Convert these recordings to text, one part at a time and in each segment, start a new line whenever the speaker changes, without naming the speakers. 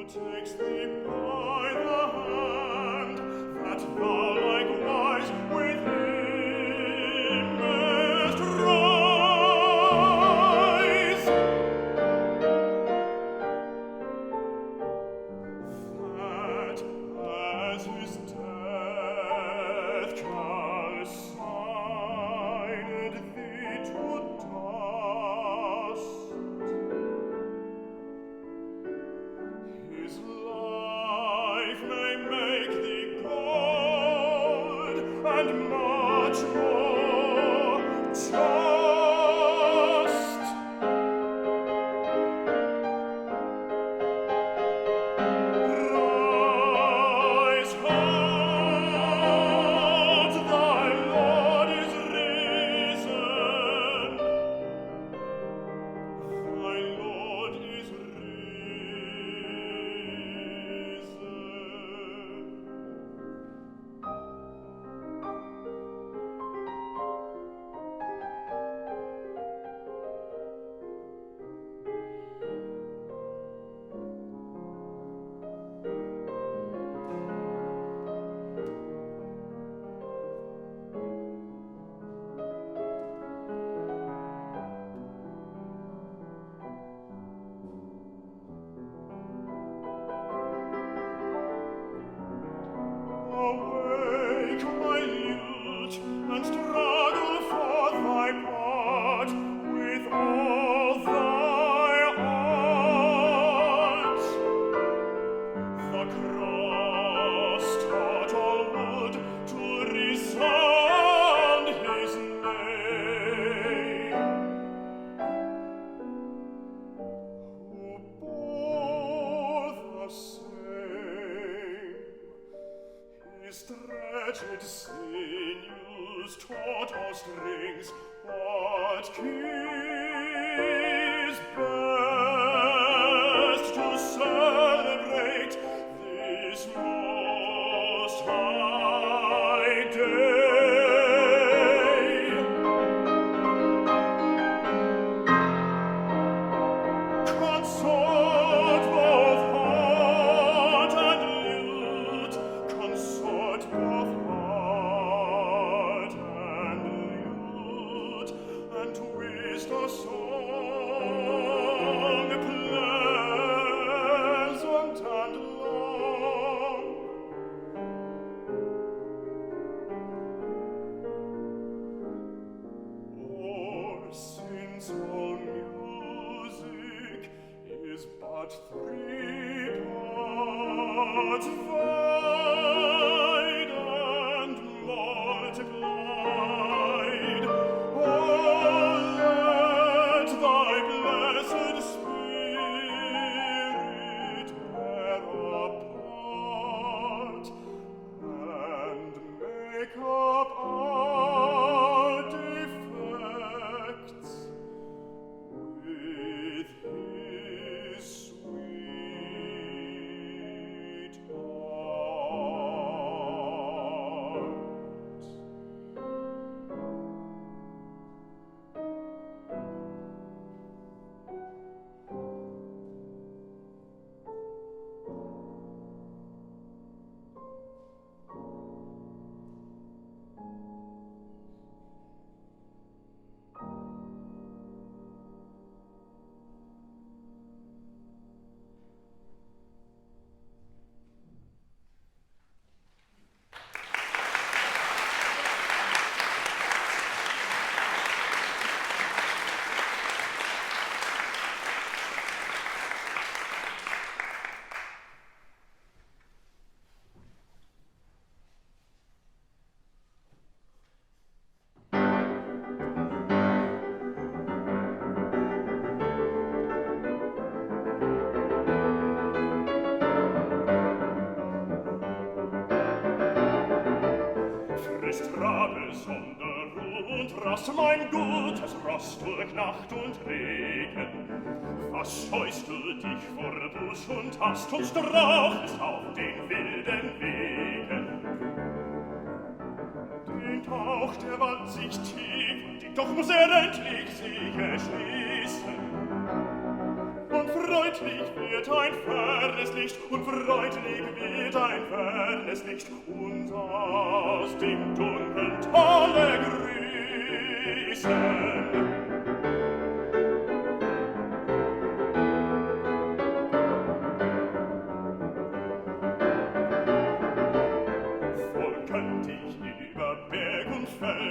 takes thee by the hand, that thou likewise with him mayst rise. That as his death calcined thee to dust, his life may make thee gold and much more just. Rise, hold, thy Lord is risen. Thy Lord is Awake, my lute, and struggle for thy part with all thy art. The cross taught all wood to resound his name, who bore the same. His stretched sinews taut our strings. What keys best to celebrate this most high day? Consort both heart and lute, consort both heart and lute, and twist a song pleasant and long. Or since all music is but three parts vied and multiplied, oh, let thy blessed Spirit bear a part and make up our defects with his sweet art. Frisst Rabe, Sonder und Rast, mein gutes Ross durch Nacht und Regen. Was scheust du dich vor Busch und Ast und strauchelst auf den wilden Wegen? Den Tauch der Wald sich tief, und doch muss endlich sich erschließen. Und freut freundlich wird ein fernes Licht, und freundlich wird ein fernes Licht, und aus dem dunklen Tale grüßen.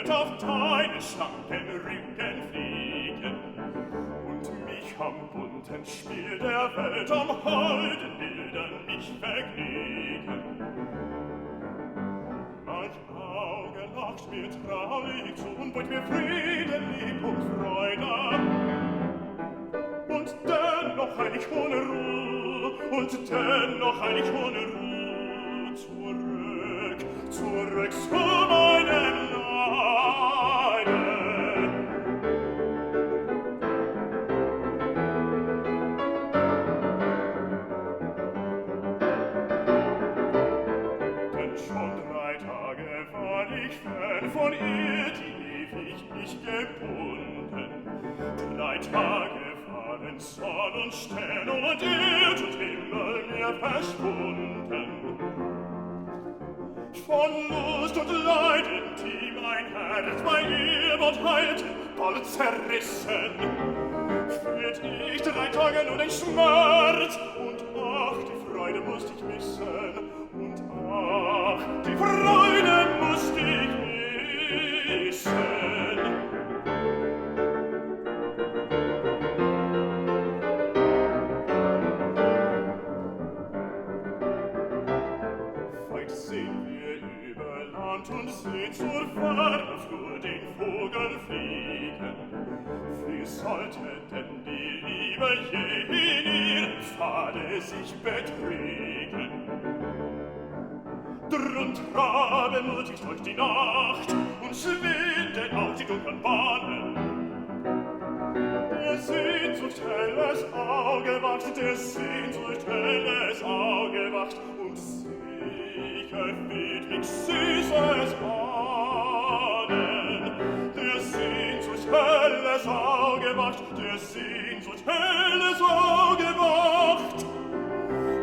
Auf deine schlanken Rücken fliegen und mich am bunten Spiel der Welt am holden Bildern mich vergnügen. Mein Auge lacht mir traurig zu und beut mir Frieden, Lieb und Freude. Und dennoch ein ich ohne Ruhe, und dennoch ein ich ohne Ruhe, zurück zu meinem Leiden. Denn schon 3 Tage war ich fern von ihr, die ewig mich gebunden. 3 Tage waren Sonn und Stern und Erd und Himmel mir verschwunden. Von Lust und Leiden, die mein Herz bei ihr Wort heilte, bald zerrissen, fühlt ich 3 Tage nur den Schmerz, und ach, die Freude musst ich missen, und ach, die Freude musst ich missen. Und seht zur Ferne Flur den Vogel fliegen. Wie sollte denn die Liebe je in ihrem Pfade sich betrügen? Drum trabe mutig durch die Nacht und schwinde auf die dunklen Bahnen. Der Sehnsucht helles Auge wacht, der Sehnsucht helles Auge wacht, und sicher wird mich süßes Ahnen. Der Sehnsucht helles Auge wacht, der Sehnsucht helles Auge wacht,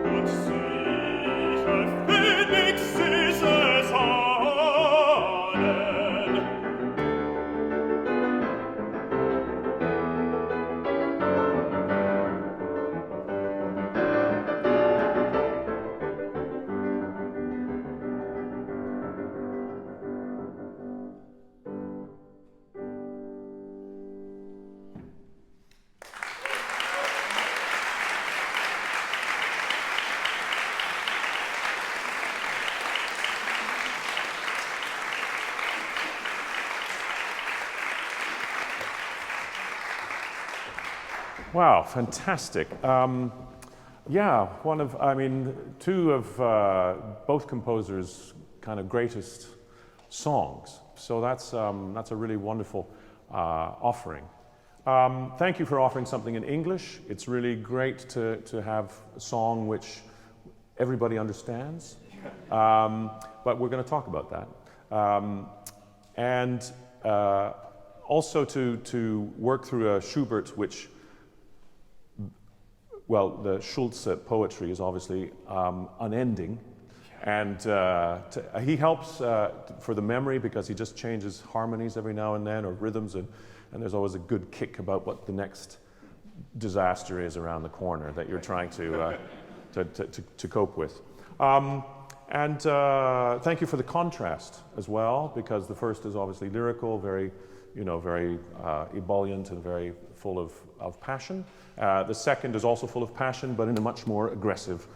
und sicher wird mich süßes Ahnen.
Wow, fantastic. Yeah, two of both composers' kind of greatest songs. So that's a really wonderful offering. Thank you for offering something in English. It's really great to have a song which everybody understands. But we're going to talk about that. And also to work through a Schubert which, well, the Schulze poetry is obviously unending, and he helps for the memory because he just changes harmonies every now and then, or rhythms, and there's always a good kick about what the next disaster is around the corner that you're trying to cope with. And thank you for the contrast as well, because the first is obviously lyrical, very ebullient and very full of passion. The second is also full of passion, but in a much more aggressive,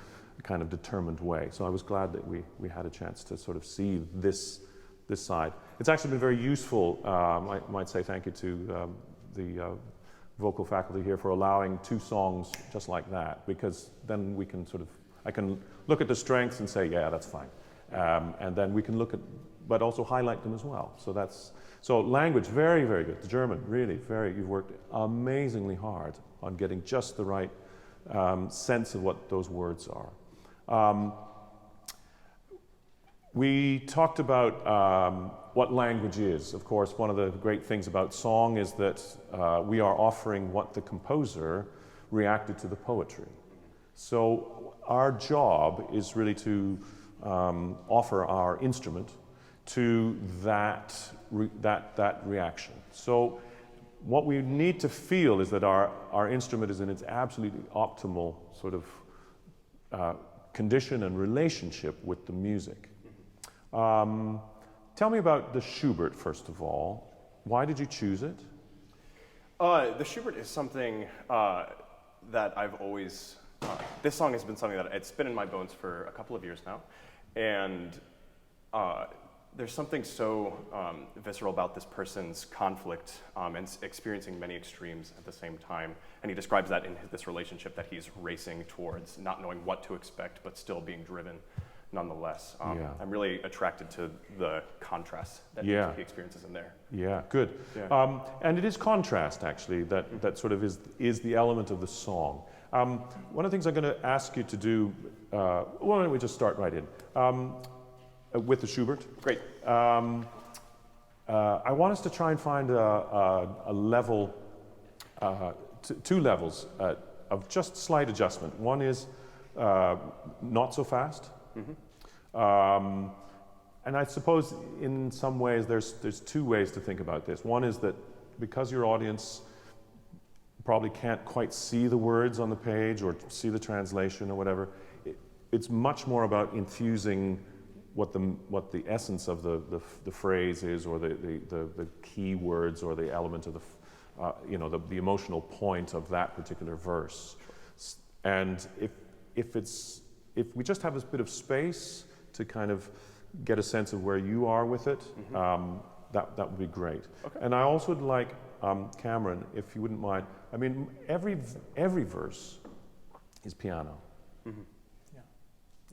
kind of determined way. So I was glad that we had a chance to sort of see this side. It's actually been very useful. I might say thank you to the vocal faculty here for allowing 2 songs just like that, because then we can I can look at the strengths and say, yeah, that's fine. And then we can look at, but also highlight them as well. So language, very, very good. The German, really, you've worked amazingly hard on getting just the right sense of what those words are. We talked about what language is. Of course, one of the great things about song is that we are offering what the composer reacted to the poetry. So our job is really to offer our instrument to that reaction. So what we need to feel is that our instrument is in its absolutely optimal sort of condition and relationship with the music. Tell me about the Schubert, first of all. Why did you choose it?
The Schubert is something that I've always, this song has been something that it's been in my bones for a couple of years now. And there's something so visceral about this person's conflict and experiencing many extremes at the same time. And he describes that in this relationship that he's racing towards, not knowing what to expect, but still being driven nonetheless. I'm really attracted to the contrast that he experiences in there.
Yeah, good. Yeah. And it is contrast, actually, that sort of is the element of the song. One of the things I'm going to ask you to do, why don't we just start right in? With the Schubert.
Great.
I want us to try and find a level, two levels of just slight adjustment. One is not so fast. Mm-hmm. And I suppose in some ways there's two ways to think about this. One is that because your audience probably can't quite see the words on the page or see the translation or whatever, it's much more about infusing what the essence of the phrase is, or the key words, or the element of the emotional point of that particular verse. And if we just have this bit of space to kind of get a sense of where you are with it, that would be great. Okay. And I also would like Cameron, if you wouldn't mind. I mean, every verse is piano. Mm-hmm. Yeah.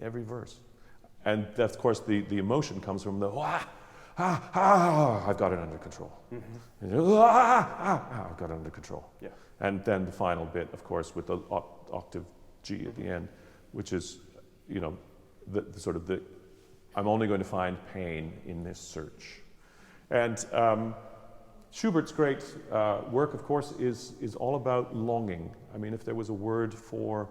Every verse. And of course, the emotion comes from the I've got it under control. Mm-hmm. I've got it under control. Yeah. And then the final bit, of course, with the octave G at the end, which is, the sort of I'm only going to find pain in this search. And Schubert's great work, of course, is all about longing. I mean, if there was a word for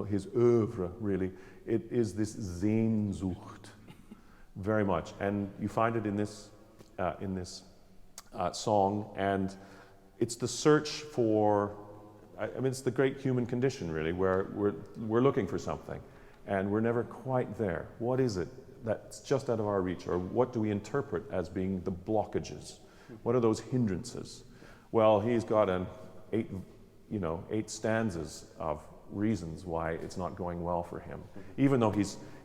his oeuvre, really, it is this Sehnsucht, very much. And you find it in this song, and it's the search for, it's the great human condition, really, where we're looking for something, and we're never quite there. What is it that's just out of our reach, or what do we interpret as being the blockages? What are those hindrances? Well, he's got eight stanzas of reasons why it's not going well for him, even though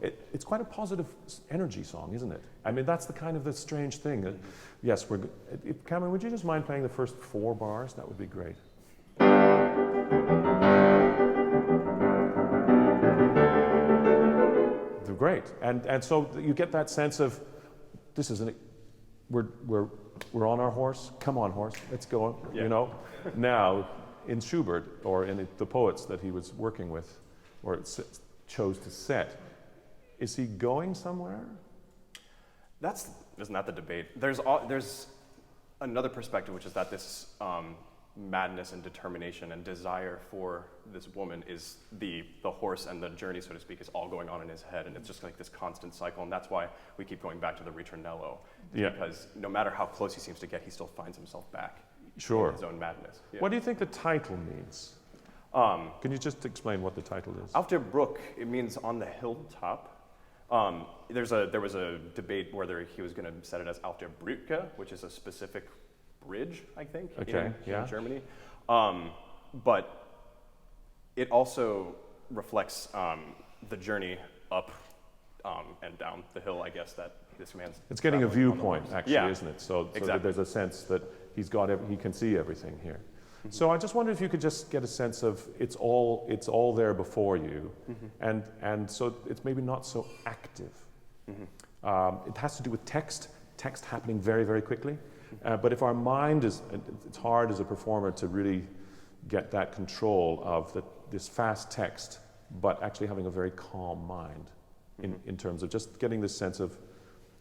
it's quite a positive energy song, isn't it? I mean, that's the kind of the strange thing. Yes, Cameron, would you just mind playing the first 4 bars? That would be great. They're great, and so you get that sense of this isn't. We're on our horse. Come on, horse, let's go. Yeah. Now. In Schubert, or in the poets that he was working with, or chose to set, is he going somewhere?
Isn't that the debate? There's another perspective, which is that this madness and determination and desire for this woman is the horse, and the journey, so to speak, is all going on in his head, and it's just like this constant cycle, and that's why we keep going back to the ritornello, because no matter how close he seems to get, he still finds himself back.
Sure.
In his own madness. Yeah.
What do you think the title means? Can you just explain what the title is?
Auf der Brücke, it means on the hilltop. There was a debate whether he was going to set it as Auf der Brücke, which is a specific bridge, I think, in Germany. But it also reflects the journey up and down the hill, I guess, that this man's.
It's getting a viewpoint, actually, isn't it? So exactly. There's a sense that he can see everything here. Mm-hmm. So I just wonder if you could just get a sense of it's all there before you, mm-hmm. and so it's maybe not so active. Mm-hmm. It has to do with text happening very, very quickly. But if our mind it's hard as a performer to really get that control of this fast text, but actually having a very calm mind in terms of just getting this sense of,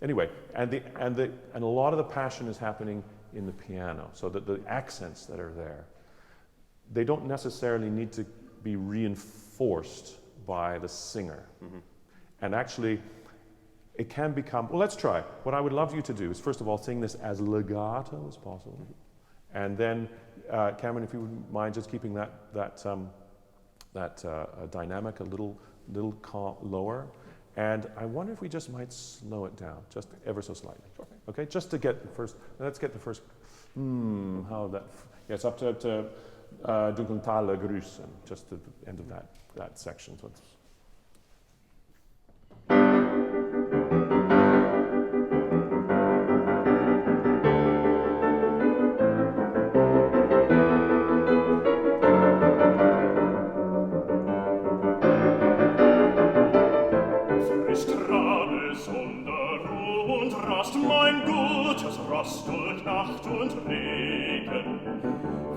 anyway, and a lot of the passion is happening in the piano, so that the accents that are there, they don't necessarily need to be reinforced by the singer. And actually, it can become, well, let's try. What I would love you to do is, first of all, sing this as legato as possible. And then, Cameron, if you wouldn't mind just keeping that dynamic a little lower. And I wonder if we just might slow it down, just ever so slightly. Sure. Okay, just to get the first, let's get the first, how that, yes, up to Dunkeltaler Grüßen, just to the end of that section. So it's,
mein gutes Rost durch Nacht und Regen.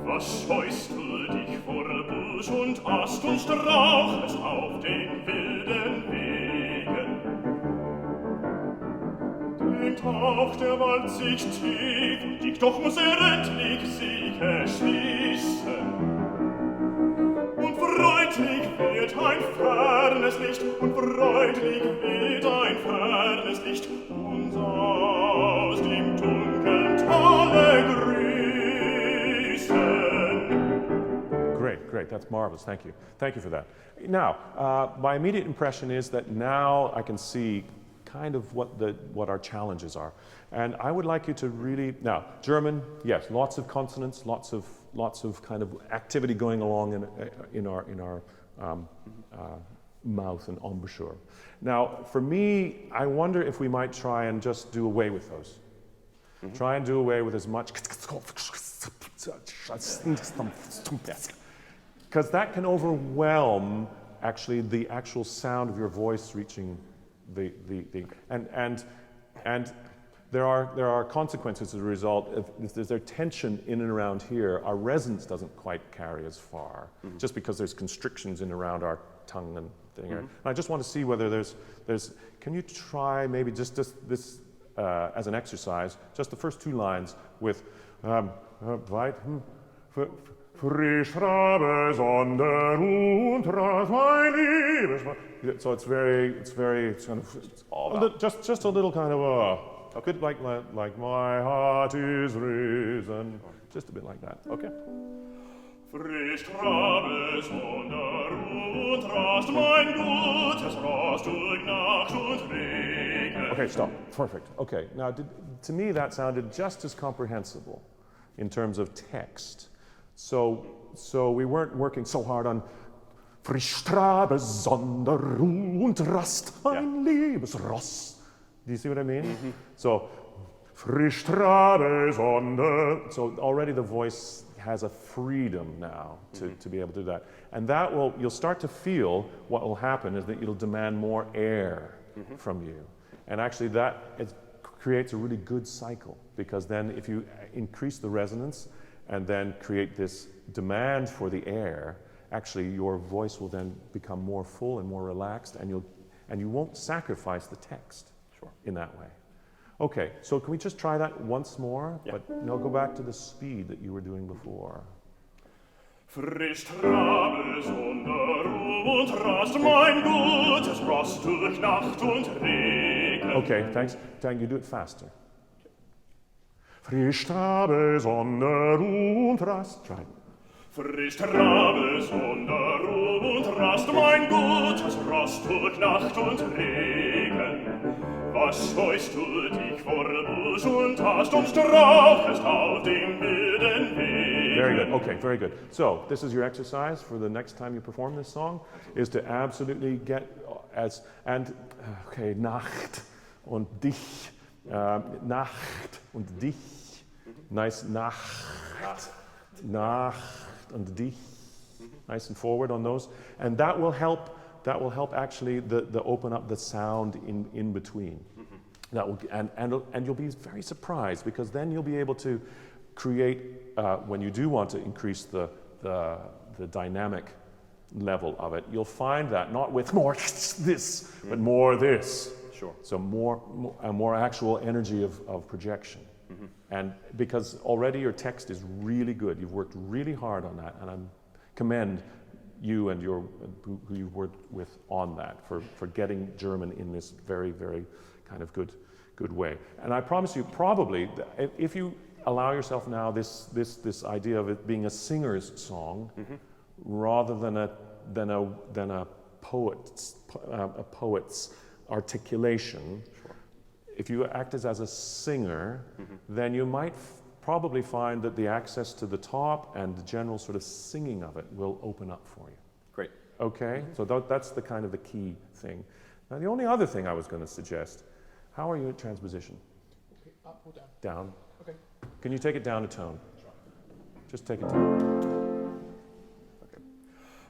Was scheust du dich vor Busch und Ast und strauchelst auf den wilden Wegen? Denkt auch der Wald sich tief und dich doch muss endlich sich erschließen. Und freundlich wird ein fernes Licht, und freundlich wird ein fernes Licht, uns aus dem dunklen Tale grüßen.
Great, that's marvelous, thank you. Thank you for that. Now, my immediate impression is that now I can see kind of what our challenges are. And I would like you to really, now, German, yes, lots of consonants, lots of kind of activity going along in our mouth and embouchure. Now, for me, I wonder if we might try and just do away with those. Try and do away with as much, because that can overwhelm actually the actual sound of your voice reaching the and there are consequences as a result. If there's tension in and around here, our resonance doesn't quite carry as far, just because there's constrictions in around our tongue and thing. And I just want to see whether there's. Can you try maybe just this as an exercise, just the first two lines with weit. So it's kind of just a little kind of a bit like my heart is risen, just a bit like that. Okay.
Frisch trabe Sonne und rast mein gutes Rost durch Nacht und Regen.
Okay, stop. Perfect. Okay. Now, to me, that sounded just as comprehensible in terms of text. So we weren't working so hard on Frisch trabe Sonne und rast ein Liebesross. Do you see what I mean? So, frisch trabe Sonne. So already the voice has a freedom now to be able to do that. And that you'll start to feel what will happen is that it'll demand more air from you. And actually it creates a really good cycle, because then if you increase the resonance and then create this demand for the air, actually your voice will then become more full and more relaxed, and you won't sacrifice the text. In that way. Okay, so can we just try that once more?
Yeah.
But go back to the speed that you were doing before.
Frisch trabe Sonne und rast mein gutes Rost durch Nacht und Regen.
Okay, thanks. You do it faster. Frisch trabe Sonne und rast. Try it.
Frisch trabe Sonne und rast mein gutes Rost durch Nacht und Regen. Was scheust du dich vor Busch und Ast und strauchelst auf dem wilden Weg?
Very good. Okay, very good. So this is your exercise for the next time you perform this song, is to absolutely get Nacht und dich, Nacht und dich, nice Nacht und dich, nice and forward on those, and that will help actually the open up the sound in between. That will, and you'll be very surprised, because then you'll be able to create, when you do want to increase the dynamic level of it, you'll find that not with more this, but more this.
Sure.
So more actual energy of projection. And because already your text is really good, you've worked really hard on that, and I commend you and who you've worked with on that for getting German in this very, very kind of good way. And I promise you, probably, if you allow yourself now this idea of it being a singer's song rather than a poet's articulation. Sure. If you act as a singer, then you might probably find that the access to the top and the general sort of singing of it will open up for you.
Great.
Okay, so that's the kind of the key thing. Now the only other thing I was going to suggest, how are you at transposition?
Okay, up or down?
Down.
Okay.
Can you take it down a tone? Just take it down.
Okay.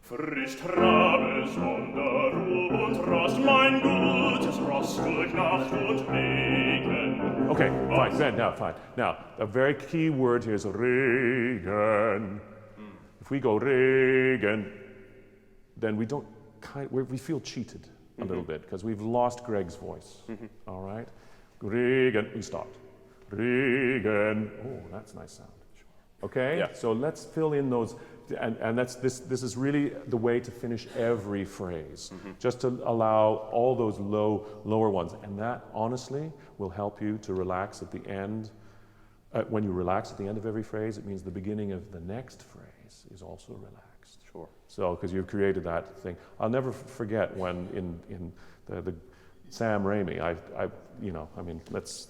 Frisch trabe Sonderruh und Rast mein gutes Ross durch Nacht und Regen.
Okay, fine, then, now, fine. Now, a very key word here is Regen. If we go Regen, then we don't we feel cheated a little bit because we've lost Greg's voice. All right? Regen, we stopped. Regen. Oh, that's a nice sound. Okay?
Yeah.
So let's fill in those, and this is really the way to finish every phrase, just to allow all those lower ones, and that honestly will help you to relax at the end. When you relax at the end of every phrase, it means the beginning of the next phrase is also relaxed.
Sure.
So, because you've created that thing. I'll never forget when in the Sam Raimi, let's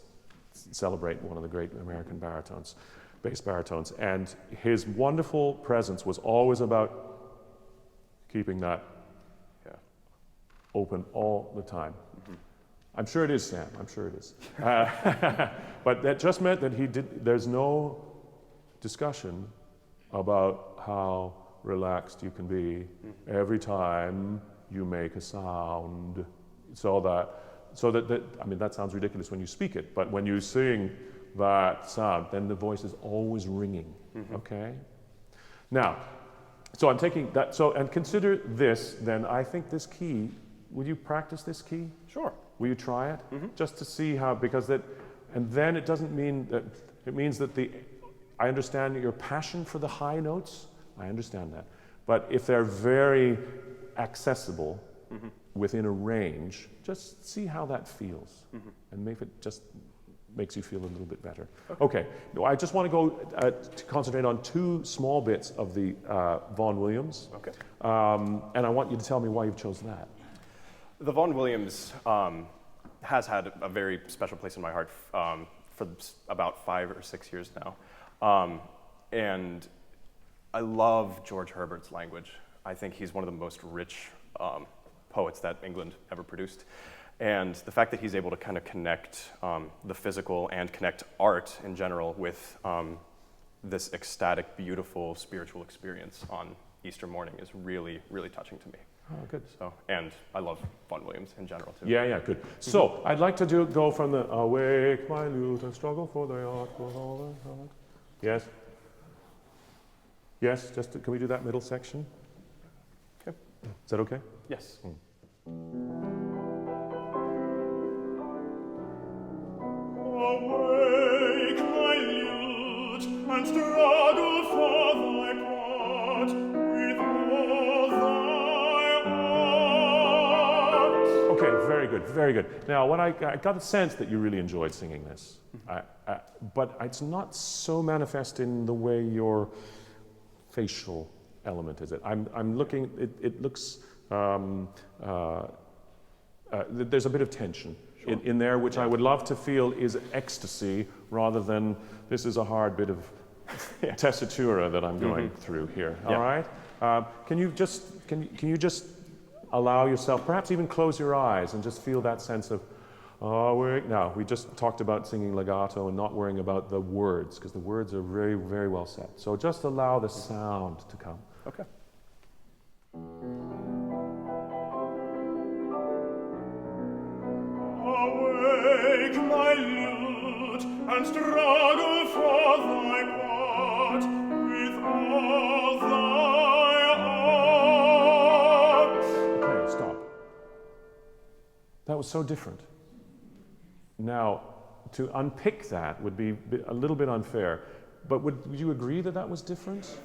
celebrate one of the great American baritones, bass baritones, and his wonderful presence was always about keeping that open all the time. I'm sure it is, Sam, I'm sure it is. But that just meant that there's no discussion about how relaxed you can be every time you make a sound. So that I mean, that sounds ridiculous when you speak it, but when you sing that sound, then the voice is always ringing, okay? Now, so I'm taking that, and consider this, then I think this key, would you practice this key?
Sure.
Will you try it? Just to see how, and then it doesn't mean that, it means that I understand your passion for the high notes, I understand that. But if they're very accessible within a range, just see how that feels. And maybe it just makes you feel a little bit better. Okay, I just want to go to concentrate on two small bits of the Vaughan Williams.
Okay.
And I want you to tell me why you've chosen that.
The Vaughan Williams has had a very special place in my heart for about 5 or 6 years now. And I love George Herbert's language. I think he's one of the most rich poets that England ever produced. And the fact that he's able to kind of connect the physical and connect art in general with this ecstatic, beautiful, spiritual experience on Easter morning is really, really touching to me.
Oh, good.
So, and I love Vaughan Williams in general too.
Yeah, good. So I'd like to go from the awake my lute and struggle for the art for all the heart. Yes? Yes, can we do that middle section?
Okay.
Is that okay?
Yes.
Awake, my lute, and struggle for thy part with all thy art.
Okay, very good. Now, when I got a sense that you really enjoyed singing this, but it's not so manifest in the way your facial element is. I'm looking. It looks. There's a bit of tension in there, which I would love to feel is ecstasy rather than this is a hard bit of tessitura that I'm going through here. All right. Can you just allow yourself, perhaps even close your eyes and just feel that sense of. Now, we just talked about singing legato and not worrying about the words, because the words are very, very well set. So just allow the sound to come.
Okay.
Awake, my lute, and struggle for thy part with all thy art.
Okay, stop. That was so different. Now, to unpick that would be a little bit unfair. But would you agree that that was different?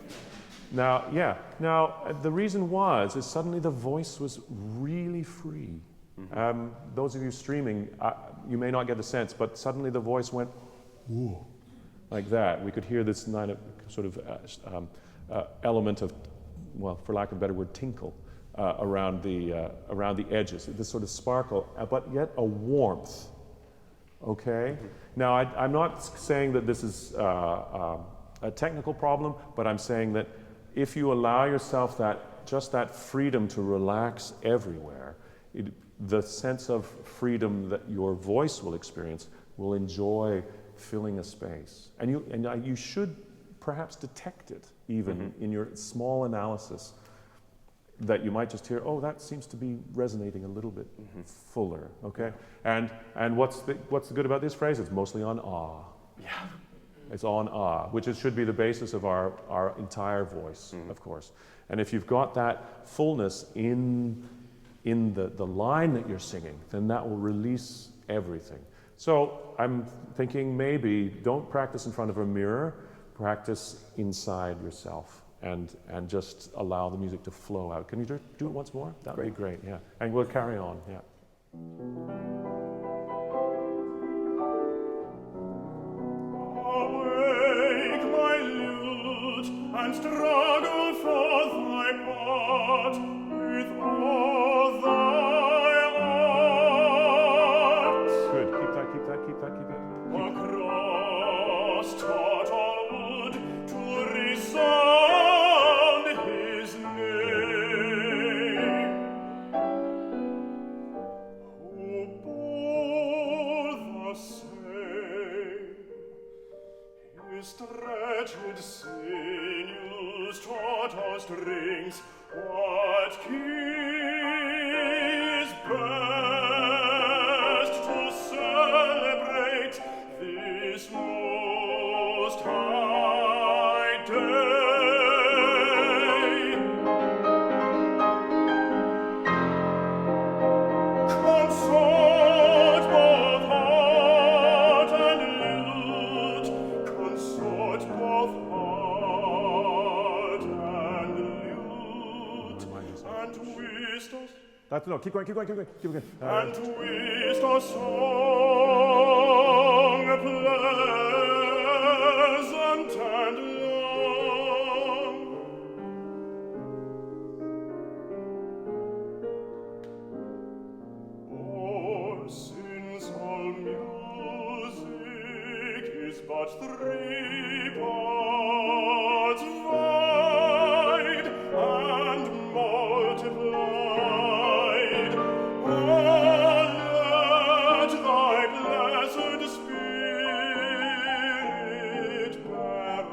Now, yeah. Now, the reason is suddenly the voice was really free. Those of you streaming, you may not get the sense, but suddenly the voice went, ooh, like that. We could hear this sort of element of, well, for lack of a better word, tinkle around the edges. This sort of sparkle, but yet a warmth. Okay? Now, I'm not saying that this is a technical problem, but I'm saying that if you allow yourself just that freedom to relax everywhere, the sense of freedom that your voice will experience will enjoy filling a space. And you should perhaps detect it even in your small analysis, that you might just hear, oh, that seems to be resonating a little bit fuller, okay? And what's the good about this phrase? It's mostly on ah.
Yeah.
It's on ah, which should be the basis of our entire voice, of course. And if you've got that fullness in the line that you're singing, then that will release everything. So I'm thinking maybe don't practice in front of a mirror, practice inside yourself. And just allow the music to flow out. Can you do it once more? That would be great, yeah. And we'll carry on, yeah.
Awake, my lute, and struggle for thy part with all thy art.
Good, keep that.
Across total wood to resound his name, who bore the same. His stretched sinews taut our strings. What key is best to celebrate this most high day? Consort both heart and lute, consort both heart and lute, and twist us.
Keep going.
And twist a song pleasant and long. For since all music is but three parts wide and multiplied, let thy blessed spirit bear a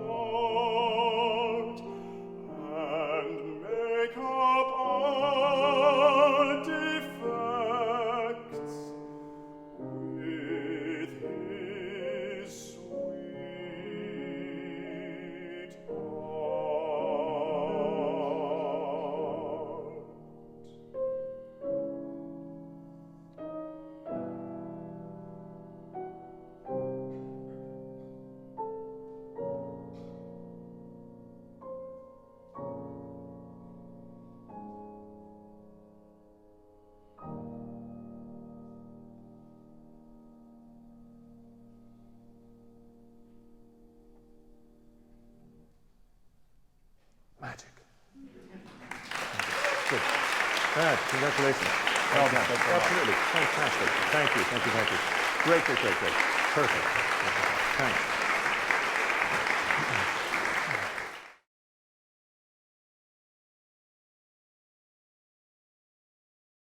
part and make up our defects with his sweet art.
Magic. Good. Congratulations. Well done. Absolutely. Fantastic. Thank you. Great. Perfect. Thanks.